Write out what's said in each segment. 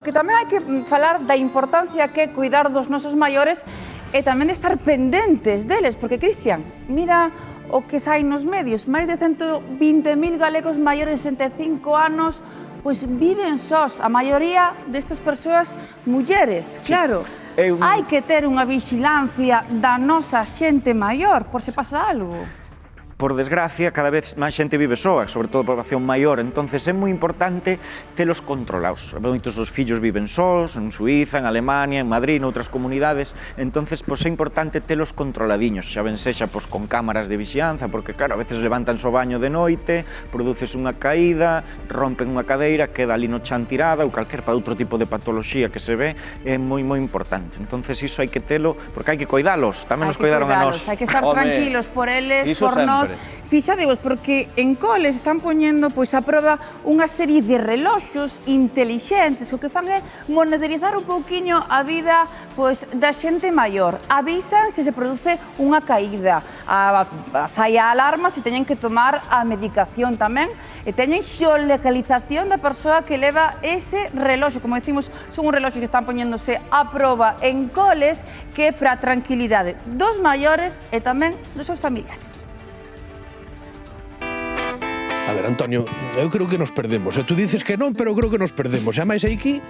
Que tamén hai que falar da importancia que é cuidar dos nosos maiores e tamén de estar pendentes deles, porque, Cristian, mira o que sai nos medios, máis de 120.000 galegos maiores de 65 anos pois viven sós, a maioría destas persoas mulleres, claro. Hai que ter unha vixilancia da nosa xente maior, por se pasa algo. Por desgracia, cada vez máis xente vive soa, sobre todo a población maior, entonces é moi importante telos controlados. Moitos dos fillos viven sós, en Suiza, en Alemania, en Madrid, noutras comunidades, entonces é importante telos controladiños, xa ben sexa con cámaras de vixianza, porque claro, a veces levantan o baño de noite, produces unha caída, rompen unha cadeira, queda ali no chan tirada ou calquer outro tipo de patoloxía que se ve, é moi importante. Entonces iso hai que telo, porque hai que cuidalos, tamén nos cuidaron a nós. Hai que estar tranquilos por eles, por nós. Fixadevos, porque en Coles están poñendo pois a proba unha serie de reloxos intelixentes, o que fan é monitorizar un pouquiño a vida pois da xente maior. Avisan se se produce unha caída, sai a alarma se teñen que tomar a medicación tamén, e teñen xeolocalización da persoa que leva ese reloxo. Como decimos, son un reloxo que están poñéndose a proba en Coles, que é para a tranquilidade dos maiores e tamén dos seus familiares. A ver, Antonio, eu creo que nos perdemos. Tú dices que non, pero creo que nos perdemos. E máis aquí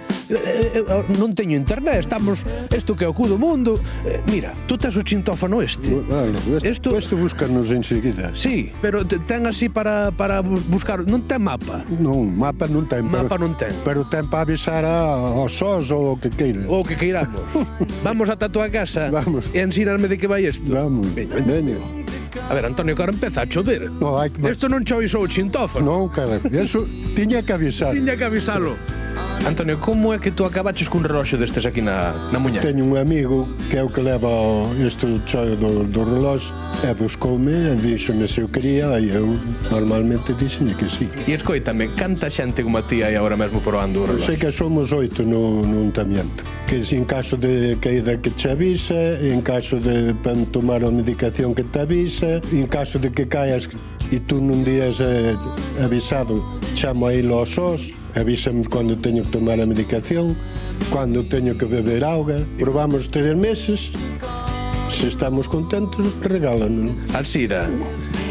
non teño internet, estamos isto que é o cu do mundo. Mira, tú tes o chintófono este. Vale, este búscanos enseguida. Sí, pero ten así para buscar, non ten mapa. Non, mapa non ten. Mapa non ten. Pero ten para avisar aos sós ou o que queira. O que queiramos. Vamos ata a tua casa. Vamos. E ensíname de que vai isto. Vamos, veña. A ver, Antonio, que ahora empeza a chover. No, hai que... Isto non cho avisou o chintófono. Non, cara, eso tiña que avisar. Tiña que avisalo. Antonio, como é que tú acabaches cun reloxo destes aquí na muñeca? Teño un amigo que é o que leva este chollo do reloxo e buscoume e díxome se eu quería e eu normalmente dixenlle que sí. E escoítame, canta xente como a ti hai agora mesmo probando o reloxo? Sei que somos 8 no untamiento. Que se en caso de caída que te avisa, en caso de tomar a medicación que te avisa, en caso de que caias e tú nun días avisado, chamo a ir aos sós, avísame cando teño que tomar a medicación, cando teño que beber auga. Probamos 3 meses, se estamos contentos, regálanos. Alcira,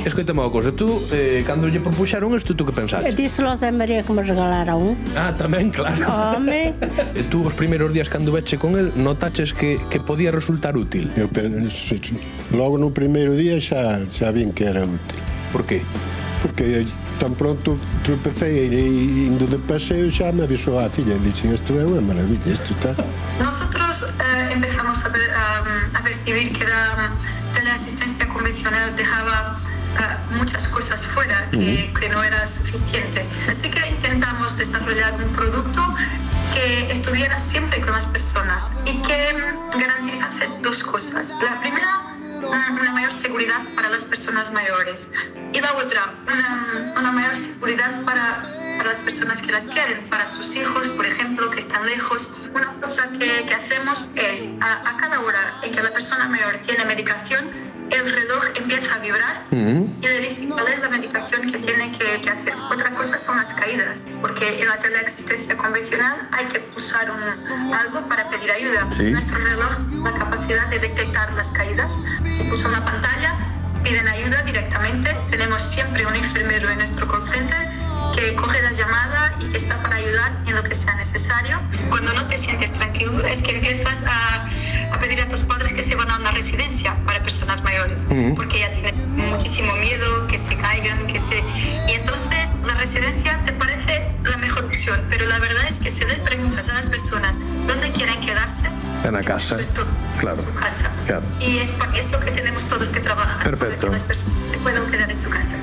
escoitame unha cousa, tú, cando lle propuxaron isto, tú que pensaste? Disse José María que me regalara un. Ah, tamén, claro. Home. E tú, os primeiros días cando veche con el, notaches que podía resultar útil? Eu penso, logo no primeiro día xa vin que era útil. Por qué? Porque tan pronto tropecei e indo de paseo xa me avisou a filla e dixen, isto é unha maravilla, isto está... Nosotros empezamos a percibir que la teleasistencia convencional dejaba muchas cosas fuera, que no era suficiente. Así que intentamos desarrollar un producto que estuviera siempre con las personas y que garantizase 2 cosas. La primera, una mayor seguridad para las personas mayores y la otra, una mayor seguridad para las personas que las quieren, para sus hijos, por ejemplo, que están lejos. Una cosa que hacemos es, a cada hora en que la persona mayor tiene medicación, el reloj empieza a vibrar y le dice cuál es la medicación que tiene que hacer. Otra cosa son las caídas, porque en la teleasistencia convencional hay que pulsar algo para pedir ayuda. ¿Sí? Nuestro reloj tiene la capacidad de detectar las caídas. Si pulsa una pantalla, piden ayuda directamente. Tenemos siempre un enfermero en nuestro call center que coge la llamada y está para ayudar en lo que sea necesario. Cuando no te sientes tranquilo es que empiezas a pedir a tus padres que se van a una residencia para personas mayores, porque ya tienen muchísimo miedo que se caigan, y entonces la residencia te parece la mejor opción, pero la verdad es que si les preguntas a las personas dónde quieren quedarse, en la casa, claro, en su casa. Claro. Y es por eso que tenemos todos que trabajar. Perfecto. Para que las personas se puedan quedar en su casa.